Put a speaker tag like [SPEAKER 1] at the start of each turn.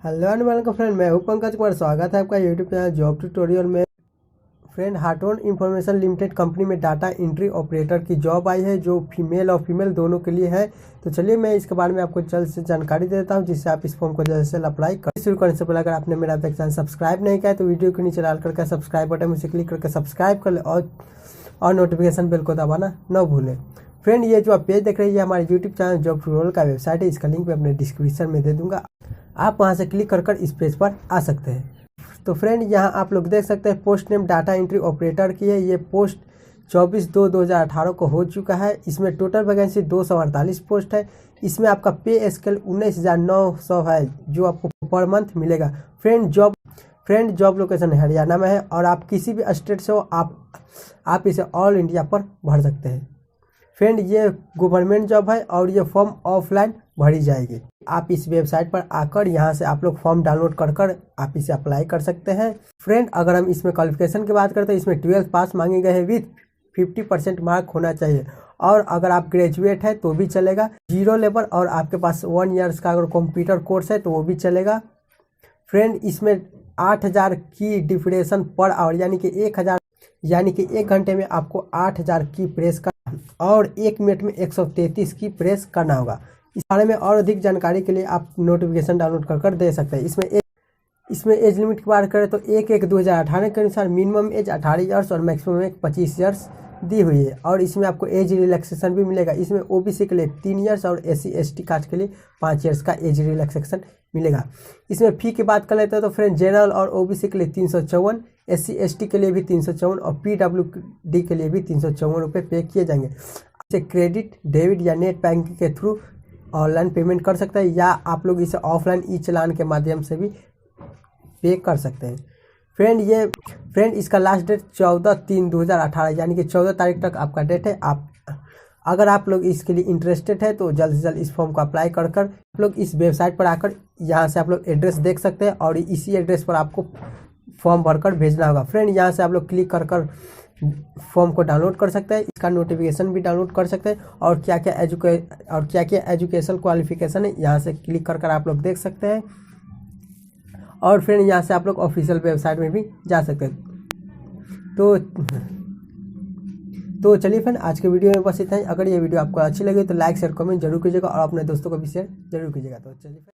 [SPEAKER 1] Hello and welcome friend, मैं हूं पंकज कुमार। स्वागत है आपका यूट्यूब चैनल जॉब ट्यूटोरियल में। Friend, Hartron information limited company में डाटा एंट्री ऑपरेटर की जॉब आई है, जो फीमेल और फीमेल दोनों के लिए है। तो चलिए मैं इसके बारे में आपको जल्द से जानकारी देता हूं, जिससे आप इस फॉर्म को जल्द से जल्द अप्लाई कर। शुरू करने से पहले अगर आपने मेरा चैनल सब्सक्राइब नहीं किया तो वीडियो के नीचे लाल करके सब्सक्राइब बटन में से क्लिक करके सब्सक्राइब कर ले और नोटिफिकेशन बेल को दबाना न भूलें। फ्रेंड, ये जो आप पेज देख रहे हैं ये हमारे यूट्यूब चैनल जॉब ट्यूटोरियल का वेबसाइट है। इसका लिंक मैं अपने डिस्क्रिप्शन में दे दूंगा, आप वहां से क्लिक कर इस पेज पर आ सकते हैं। तो फ्रेंड, यहाँ आप लोग देख सकते हैं post name data entry operator की है। ये पोस्ट 24/2/2018 को हो चुका है। इसमें टोटल वैकेंसी 248 पोस्ट है। इसमें आपका पे स्केल 19,900 है, जो आपको पर मंथ मिलेगा। फ्रेंड जॉब लोकेशन हरियाणा में है और आप किसी भी स्टेट से हो, आप इसे ऑल इंडिया पर भर सकते हैं। फ्रेंड, ये गवर्नमेंट जॉब है और ये फॉर्म ऑफलाइन भरी जाएगी। आप इस वेबसाइट पर आकर यहाँ से आप लोग फॉर्म डाउनलोड कर आप इसे अप्लाई कर सकते हैं। फ्रेंड, अगर हम इसमें क्वालिफिकेशन की बात करते हैं, इसमें 12th पास मांगे गए हैं विथ 50% मार्क होना चाहिए। और अगर आप ग्रेजुएट है तो भी चलेगा। 0 लेवल और आपके पास 1 ईयर्स का अगर कंप्यूटर कोर्स है तो वो भी चलेगा। फ्रेंड, इसमें 8,000 की डिफरेशन पर आवर यानी कि 1 घंटे में आपको 8,000 की प्रेस कर और 1 मिनट में 133 की प्रेस करना होगा। इस बारे में और अधिक जानकारी के लिए आप नोटिफिकेशन डाउनलोड कर दे सकते हैं। इसमें एज लिमिट की बात करें तो 1/1/2018 के अनुसार मिनिमम एज 18 ईयर्स और मैक्सिमम एज 25 ईयर्स दी हुई है। और इसमें आपको एज रिलैक्सेशन भी मिलेगा। इसमें ओबीसी के लिए 3 ईयर्स और SC ST कास्ट के लिए 5 ईयर्स का एज रिलैक्सेशन मिलेगा। इसमें फ़ी की बात कर लेते हैं तो फ्रेंड, जनरल और ओबीसी के लिए 354, SC ST के लिए भी 354 और PWD के लिए भी 354 रुपये पे किए जाएंगे। इसे क्रेडिट, डेबिट या नेट बैंकिंग के थ्रू ऑनलाइन पेमेंट कर सकते हैं, या आप लोग इसे ऑफलाइन ई चालान के माध्यम से भी पे कर सकते हैं। फ्रेंड, इसका लास्ट डेट 14/3/2018 यानी कि 14 तारीख तक आपका डेट है। अगर आप लोग इसके लिए इंटरेस्टेड है तो जल्द से जल्द इस फॉर्म को अप्लाई कर आप लोग इस वेबसाइट पर आकर यहाँ से आप लोग एड्रेस देख सकते हैं और इसी एड्रेस पर आपको फॉर्म भरकर भेजना होगा। फ्रेंड, यहाँ से आप लोग क्लिक कर फॉर्म को डाउनलोड कर सकते हैं। इसका नोटिफिकेशन भी डाउनलोड कर सकते हैं और क्या क्या एजुकेशन क्वालिफिकेशन है यहाँ से क्लिक कर आप लोग देख सकते हैं। और फ्रेंड, यहाँ से आप लोग ऑफिशियल वेबसाइट में भी जा सकते हैं। तो चलिए फ्रेंड, आज के वीडियो में बस इतना ही। अगर ये वीडियो आपको अच्छी लगे तो लाइक शेयर कमेंट जरूर कीजिएगा और अपने दोस्तों को भी शेयर जरूर कीजिएगा। तो चलिए।